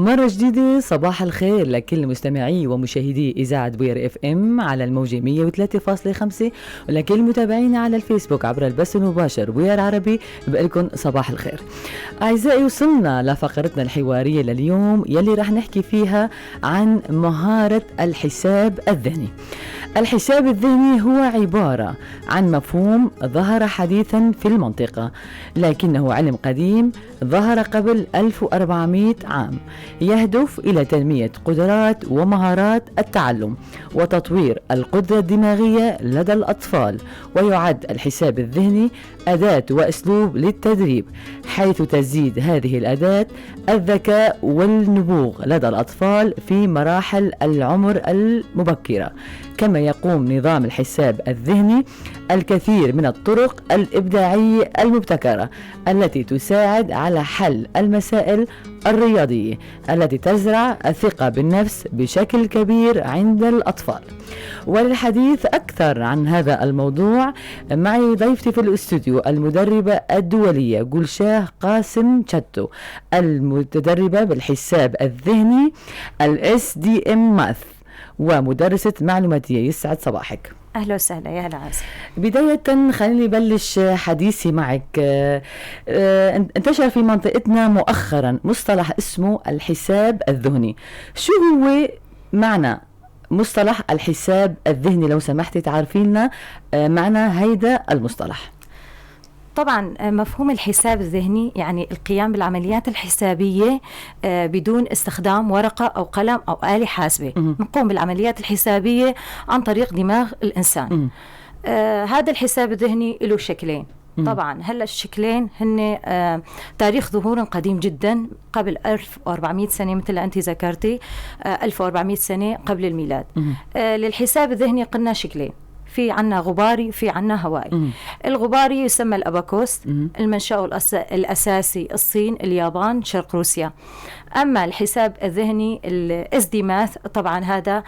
مرة جديدة صباح الخير لكل مستمعي ومشاهدي إذاعة بوير اف ام على الموجة 103.5 ولكل متابعينا على الفيسبوك عبر البث المباشر بوير عربي. بقلكم صباح الخير أعزائي. وصلنا لفقرتنا الحوارية لليوم يلي رح نحكي فيها عن مهارة الحساب الذهني. الحساب الذهني هو عبارة عن مفهوم ظهر حديثا في المنطقة، لكنه علم قديم ظهر قبل 1400 عام، يهدف إلى تنمية قدرات ومهارات التعلم وتطوير القدرة الدماغية لدى الأطفال. ويعد الحساب الذهني أداة وأسلوب للتدريب، حيث تزيد هذه الأداة الذكاء والنبوغ لدى الأطفال في مراحل العمر المبكرة. كما يقوم نظام الحساب الذهني الكثير من الطرق الإبداعية المبتكرة التي تساعد على حل المسائل الرياضية التي تزرع الثقة بالنفس بشكل كبير عند الأطفال. وللحديث أكثر عن هذا الموضوع معي ضيفتي في الاستوديو المدربة الدولية جولشاه قاسم تشاتو، المتدربة بالحساب الذهني SDM Math ومدرسة معلوماتية. يسعد صباحك. أهلا وسهلا. يا هلا عزيز. بداية خليني بلش حديثي معك. انتشر في منطقتنا مؤخرا مصطلح اسمه الحساب الذهني. شو هو معنى مصطلح الحساب الذهني؟ لو سمحتي تعرفين لنا معنى هيدا المصطلح. طبعا مفهوم الحساب الذهني يعني القيام بالعمليات الحسابية بدون استخدام ورقة أو قلم أو آلة حاسبة. نقوم بالعمليات الحسابية عن طريق دماغ الإنسان. هذا الحساب الذهني له شكلين. طبعا هلا الشكلين هن تاريخ ظهور قديم جدا قبل 1400 سنة مثل أنت ذكرتي، 1400 سنة قبل الميلاد. للحساب الذهني قلنا شكلين، في عنا غباري في عنا هوائي. الغباري يسمى الأباكوس، المنشأ الأساسي الصين، اليابان، شرق روسيا. أما الحساب الذهني SD Math طبعا هذا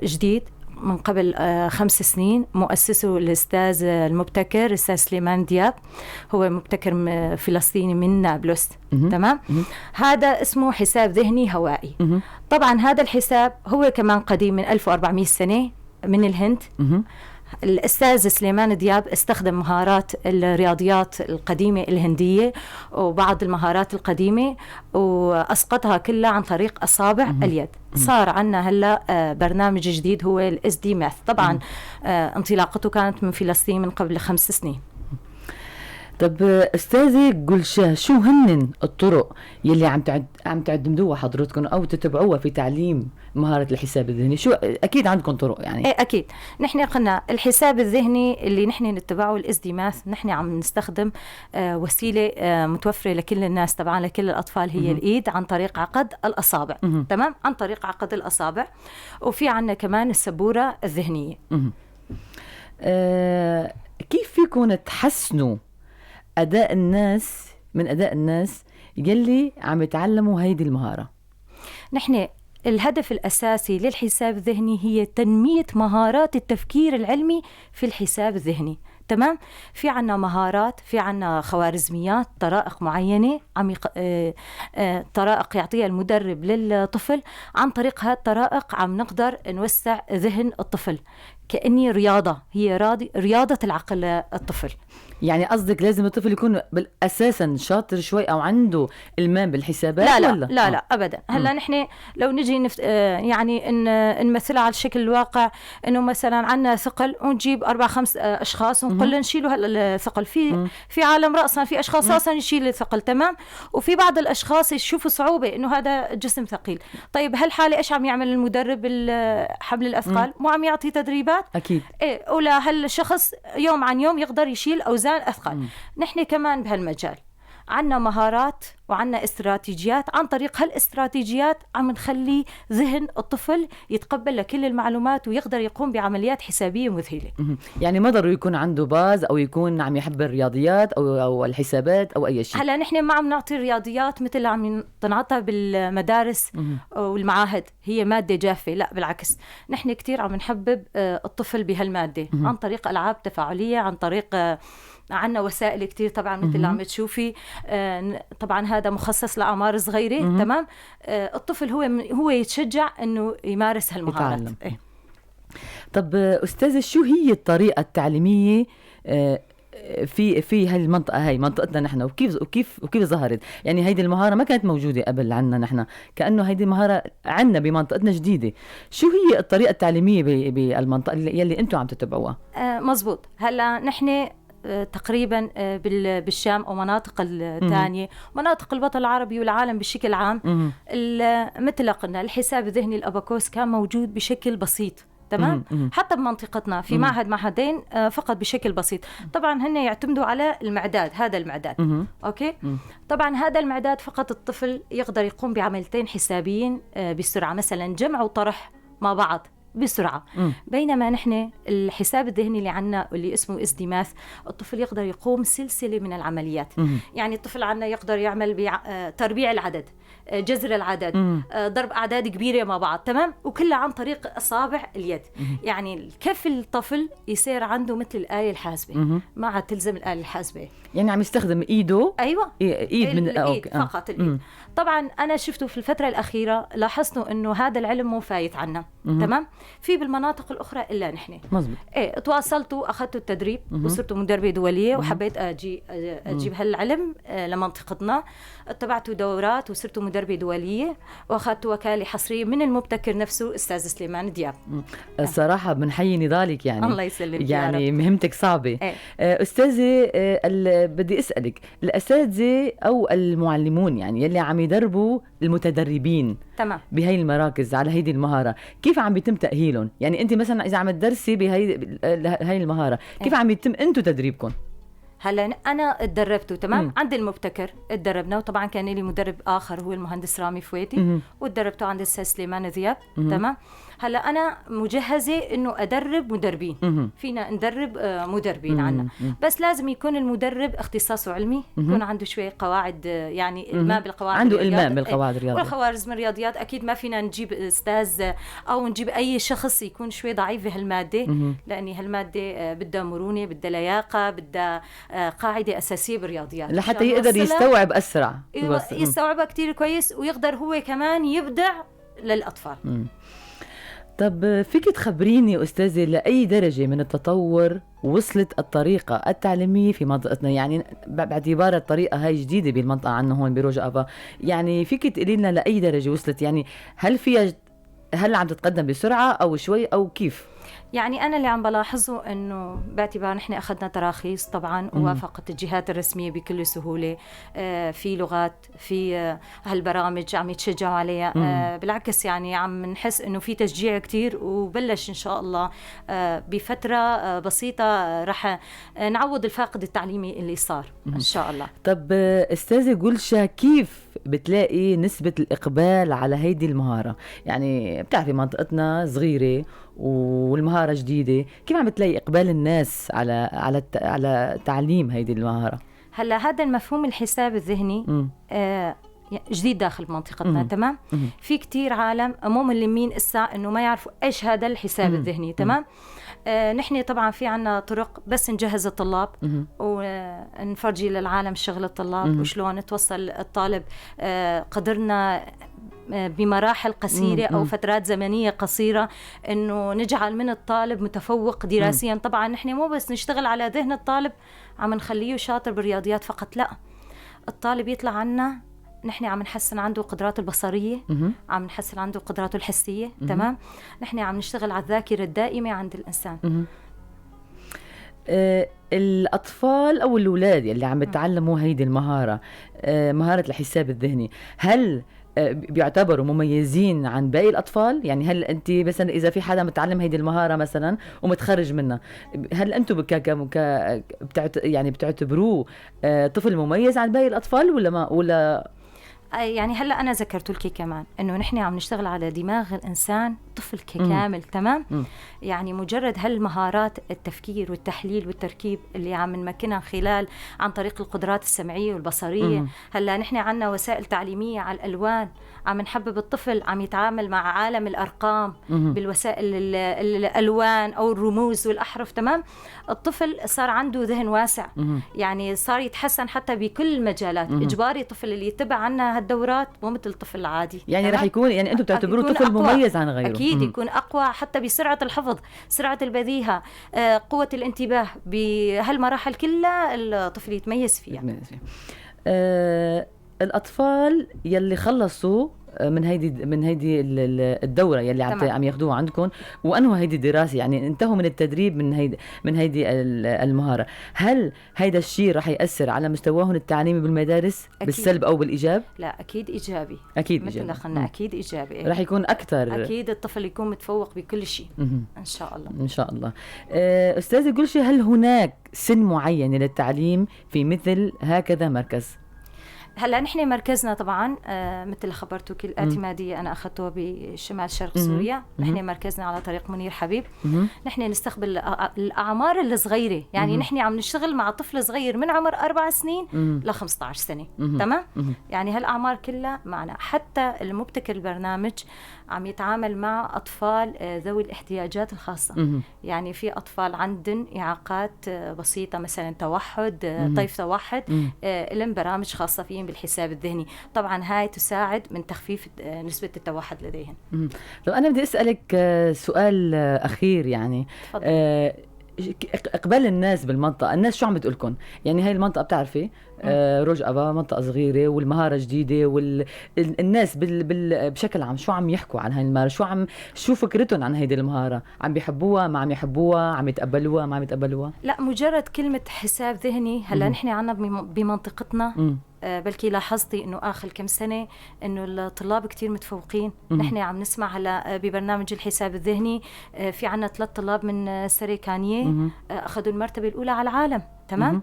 جديد من قبل 5 سنين، مؤسسه الأستاذ المبتكر الأستاذ سليمان دياب، هو مبتكر فلسطيني من نابلس. تمام. هذا اسمه حساب ذهني هوائي. طبعا هذا الحساب هو كمان قديم من 1400 سنة من الهند. الأستاذ سليمان دياب استخدم مهارات الرياضيات القديمة الهندية وبعض المهارات القديمة وأسقطها كلها عن طريق أصابع اليد. صار عنا هلأ برنامج جديد هو SD Math. طبعا انطلاقته كانت من فلسطين من قبل 5 سنين. طب أستاذي جولشاه، شو هن الطرق يلي عم تعتمدوها حضرتكم أو تتبعوها في تعليم مهارة الحساب الذهني؟ شو أكيد عندكم طرق يعني. إيه أكيد. نحن قلنا الحساب الذهني اللي نحن نتبعه SD Math، نحن عم نستخدم وسيلة متوفرة لكل الناس، طبعا لكل الأطفال، هي الإيد عن طريق عقد الأصابع. تمام، عن طريق عقد الأصابع. وفي عنا كمان السبورة الذهنية. كيف فيكم تحسنوا أداء الناس من أداء الناس يلي عم يتعلموا هيدي المهارة؟ نحن الهدف الأساسي للحساب الذهني هي تنمية مهارات التفكير العلمي في الحساب الذهني. تمام. في عنا مهارات، في عنا خوارزميات، طرائق معينة طرائق يعطيها المدرب للطفل. عن طريق هذه الطرائق عم نقدر نوسع ذهن الطفل، كأني رياضة، هي رياضة العقل الطفل. يعني قصدك لازم الطفل يكون أساسا شاطر شوي أو عنده المام بالحسابات؟ لا ولا؟ لا لا أبدا. هلا نحن لو نجي يعني نمثلها على الشكل الواقع، إنه مثلا عنا ثقل ونجيب 4-5 أشخاص ونقول نشيلوا الثقل. في عالم رأسا في أشخاص رأسا يشيل الثقل. تمام. وفي بعض الأشخاص يشوفوا صعوبة إنه هذا جسم ثقيل. طيب هالحالة إيش عم يعمل المدرب حمل الأثقال؟ مو عم يعطي تدريبات؟ أكيد. إيه. ولا هالشخص يوم عن يوم يقدر يشيل أوزان أثقل. نحن كمان بهالمجال عنا مهارات وعنا استراتيجيات. عن طريق هالاستراتيجيات عم نخلي ذهن الطفل يتقبل لكل المعلومات ويقدر يقوم بعمليات حسابية مذهلة. يعني ما ضروري يكون عنده باز أو يكون عم يحب الرياضيات أو الحسابات أو أي شيء. هلا نحن ما عم نعطي الرياضيات مثل عم تنعطى بالمدارس والمعاهد، هي مادة جافة. لا بالعكس، نحن كتير عم نحبب الطفل بهالمادة عن طريق ألعاب تفاعلية، عن طريق عنا وسائل كتير طبعا مثل اللي عم تشوفي. طبعا هذا مخصص لأعمار صغيرة. تمام. الطفل هو يتشجع إنه يمارس هالمهارات. إيه. طب أستاذة، شو هي الطريقة التعليمية في هاي المنطقة، هاي منطقتنا نحن، وكيف ظهرت؟ يعني هيدي المهارة ما كانت موجودة قبل عنا نحن، كأنه هيدي المهارة عنا بمنطقتنا جديدة. شو هي الطريقة التعليمية بالمنطقة يلي أنتم عم تتبعوها؟ مزبوط. هلا نحن تقريبا بالشام أو مناطق الثانية، مناطق الوطن العربي والعالم بشكل عام، مثل قلنا الحساب الذهني الأباكوس كان موجود بشكل بسيط. تمام. حتى بمنطقتنا في معهدين فقط بشكل بسيط. طبعا هن يعتمدوا على المعداد، هذا المعداد. اوكي. طبعا هذا المعداد فقط الطفل يقدر يقوم بعملتين حسابيين بسرعة، مثلا جمع وطرح مع بعض بسرعة. بينما نحن الحساب الذهني اللي عنا واللي اسمه استماث، الطفل يقدر يقوم سلسلة من العمليات. يعني الطفل عنا يقدر يعمل تربيع العدد، جذر العدد، ضرب أعداد كبيرة مع بعض. تمام. وكلها عن طريق أصابع اليد. يعني كف الطفل يصير عنده مثل الآلة الحاسبة، ما عاد تلزم الآلة الحاسبة. يعني عم يستخدم إيده. أيوة، إيد من الإيد فقط الإيد. طبعا أنا شفته في الفترة الأخيرة، لاحظته إنه هذا العلم مو فايت عنا. تمام. في بالمناطق الأخرى إلا نحن. مزبوط. إيه، تواصلت وأخذت التدريب وصرت مدربة دولية، وحبيت أجيب هالعلم لمنطقتنا. اتبعت دورات وصرت مدربة دولية، وأخذت وكالة حصرية من المبتكر نفسه أستاذ سليمان دياب. الصراحة بنحيي نضالك، يعني الله يسلمك، يعني مهمتك صعبة. إيه. أستاذة، بدي أسألك، الأساتذة أو المعلمون يعني يلي عم يدربوا المتدربين تمام بهاي المراكز على هيدي المهارة، كيف عم بيتم تأهيلهم؟ يعني أنت مثلا إذا عم تدرسي بهاي المهارة، كيف عم يتم أنتوا تدريبكم؟ هلا انا اتدربت. تمام. عند المبتكر اتدربنا، وطبعا كان لي مدرب اخر هو المهندس رامي فويتي، واتدربته عند الاستاذ سليمان ذياب. تمام. هلا انا مجهزه انه ادرب مدربين. فينا ندرب مدربين عنا، بس لازم يكون المدرب اختصاصه علمي، يكون عنده شويه قواعد، يعني الماء بالقواعد، عنده الماء بالقواعد الرياضيه والخوارزم الرياضيات. اكيد ما فينا نجيب استاذ او نجيب اي شخص يكون شوي ضعيف بهالماده، لان هالماده بدها مرونه، بدها لياقه، بدها قاعده اساسيه بالرياضيات لحتى يقدر يستوعب اسرع، يستوعبها كتير كويس، ويقدر هو كمان يبدع للاطفال. طب فيك تخبريني أستاذة لأي درجة من التطور وصلت الطريقة التعليمية في منطقتنا؟ يعني باعتبار الطريقة هاي جديدة بالمنطقة عنا هون برجع، يعني فيك تقولي لنا لأي درجة وصلت؟ يعني هل عم تتقدم بسرعة أو شوي أو كيف؟ يعني أنا اللي عم بلاحظه إنه باعتبار نحن أخذنا تراخيص طبعاً، ووافقت الجهات الرسمية بكل سهولة. في لغات، في هالبرامج عم يتشجعوا عليها. بالعكس يعني عم نحس إنه في تشجيع كتير، وبلش إن شاء الله بفترة بسيطة رح نعوض الفاقد التعليمي اللي صار إن شاء الله. طب أستاذة جلشة، كيف بتلاقي نسبة الإقبال على هيدي المهارة؟ يعني بتعرفي منطقتنا صغيرة والمهارة جديدة، كيف عم بتلاقي إقبال الناس على تعليم هيدي المهارة؟ هلا هذا المفهوم الحساب الذهني جديد داخل منطقتنا. تمام. في كتير عالم مو ملمين إنه ما يعرفوا إيش هذا الحساب الذهني. تمام. نحن طبعا في عنا طرق بس نجهز الطلاب ونفرجي للعالم شغل الطلاب وشلون توصل الطالب قدرنا بمراحل قصيرة أو فترات زمنية قصيرة إنه نجعل من الطالب متفوق دراسيا. طبعا نحن مو بس نشتغل على ذهن الطالب عم نخليه شاطر بالرياضيات فقط، لا، الطالب يطلع عنا نحن عم نحسن عنده قدراته البصرية، عم نحسن عنده قدراته الحسية. تمام. نحن عم نشتغل على الذاكرة الدائمة عند الإنسان. الأطفال أو الأولاد اللي عم يتعلموا هيدي المهارة، مهارة الحساب الذهني، هل بيعتبروا مميزين عن باقي الأطفال؟ يعني هل أنت مثلا إذا في حدا متعلم هيدي المهارة مثلا ومتخرج منها، هل أنتم يعني بتعتبروه طفل مميز عن باقي الأطفال ولا ما؟ ولا يعني هلا انا ذكرت لك كمان انه نحن عم نشتغل على دماغ الانسان طفل كامل. تمام. يعني مجرد هالمهارات التفكير والتحليل والتركيب اللي عم نمكنها خلال عن طريق القدرات السمعيه والبصريه. هلا نحن عنا وسائل تعليميه على الالوان، عم نحبب الطفل عم يتعامل مع عالم الارقام بالوسائل الالوان او الرموز والاحرف. تمام. الطفل صار عنده ذهن واسع، يعني صار يتحسن حتى بكل المجالات. اجباري الطفل اللي يتبع عنا هالدورات مو مثل الطفل العادي. يعني رح يكون، يعني انتم بتعتبروه طفل مميز عن غيره. اكيد يكون اقوى حتى بسرعه الحفظ، سرعه البديهه، قوه الانتباه، بهالمراحل كلها الطفل يتميز فيها. الاطفال يلي خلصوا من هيدي الدوره يلي عم ياخذوها عندكم، وانهوا هيدي الدراسه، يعني انتهوا من التدريب من هيدي المهاره، هل هيدا الشيء رح ياثر على مستواهم التعليمي بالمدارس أكيد. بالسلب او بالايجاب؟ لا اكيد ايجابي. اكيد مثل إيجابي. دخلنا اكيد ايجابي. رح يكون اكثر. اكيد الطفل يكون متفوق بكل شيء ان شاء الله. ان شاء الله. استاذه جلشة، هل هناك سن معين للتعليم في مثل هكذا مركز؟ هلا نحن مركزنا طبعا مثل خبرتك الاعتماديه انا اخذتها بشمال شرق سوريا. نحن مركزنا على طريق منير حبيب. نحن نستقبل الاعمار الصغيره، يعني نحن عم نشتغل مع طفل صغير من عمر 4 سنين ل 15 سنه. تمام. يعني هالاعمار كلها معنا. حتى المبتكر البرنامج عم يتعامل مع اطفال ذوي الاحتياجات الخاصه. يعني في اطفال عندهم اعاقات بسيطه، مثلا توحد، طيف توحد، لهم برامج خاصه فيهم بالحساب الذهني. طبعا هاي تساعد من تخفيف نسبة التوحد لديهم. طب أنا بدي أسألك سؤال أخير، يعني إقبال الناس بالمنطقة، الناس شو عم بتقولكم؟ يعني هاي المنطقة بتعرفي روج أبا منطقة صغيرة والمهارة جديدة، والناس بشكل عام شو عم يحكوا عن هاي المهارة؟ شو فكرتهم عن هيدي المهارة؟ عم بيحبوها، ما عم يحبوها، عم يتقبلوها، ما عم يتقبلوها؟ لا، مجرد كلمة حساب ذهني. هلا نحن عنا بمنطقتنا بلكي لاحظتي انه اخر كم سنه انه الطلاب كتير متفوقين. نحن عم نسمع هلا ببرنامج الحساب الذهني في عنا 3 طلاب من سريكانيه اخذوا المرتبه الاولى على العالم. تمام.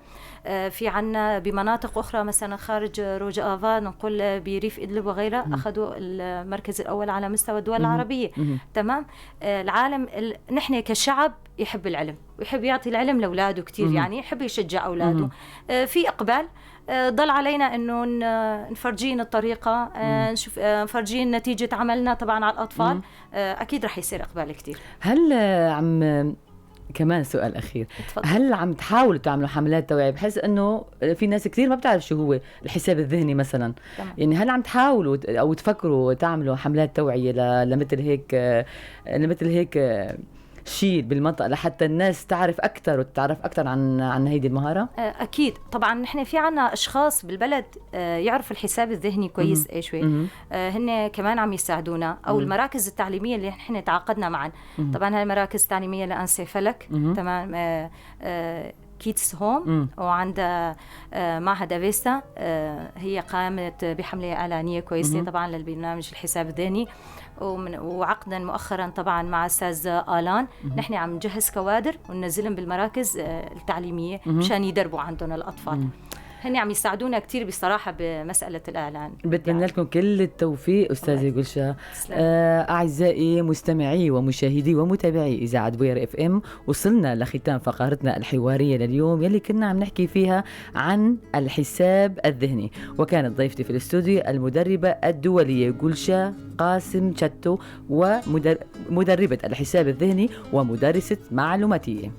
في عنا بمناطق اخرى مثلا خارج روج افا، نقول بريف ادلب وغيرها، اخذوا المركز الاول على مستوى الدول العربيه. تمام. العالم نحن كشعب يحب العلم ويحب يعطي العلم لاولاده كتير، يعني يحب يشجع اولاده. في اقبال، ضل علينا انه نفرجين الطريقه، نشوف نفرجين نتيجه عملنا طبعا على الاطفال. اكيد رح يصير اقبال كتير. هل عم كمان سؤال اخير، هل عم تحاولوا تعملوا حملات توعيه، بحيث انه في ناس كثير ما بتعرف شو هو الحساب الذهني مثلا؟ يعني هل عم تحاولوا او تفكروا تعملوا حملات توعيه لمثل هيك شيء بالمنطقة، لحتى الناس تعرف أكثر وتتعرف أكثر عن هيدي المهارة؟ أكيد طبعا. نحن في عنا أشخاص بالبلد يعرفوا الحساب الذهني كويس شوي، هن كمان عم يساعدونا، أو المراكز التعليمية اللي نحن تعاقدنا معا. طبعا هاي المراكز التعليمية لأنسي فلك، تمام، كيتس هوم، وعندها معهد أفيستا، هي قامت بحملة إعلانية كويسة طبعا للبرنامج الحساب الذهني. وعقدا مؤخرا طبعا مع أستاذ آلان، نحن عم نجهز كوادر وننزلهم بالمراكز التعليمية مشان يدربوا عندهم الأطفال. هن عم يساعدونا كتير بصراحة بمسألة الإعلان. بتمنى لكم كل التوفيق أستاذة جلشة. أعزائي مستمعي ومشاهدي ومتابعي إذاعة بوير اف ام، وصلنا لختام فقرتنا الحوارية لليوم يلي كنا عم نحكي فيها عن الحساب الذهني، وكانت ضيفتي في الاستوديو المدربة الدولية جلشة قاسم تشتو، ومدربة الحساب الذهني ومدرسة معلوماتية.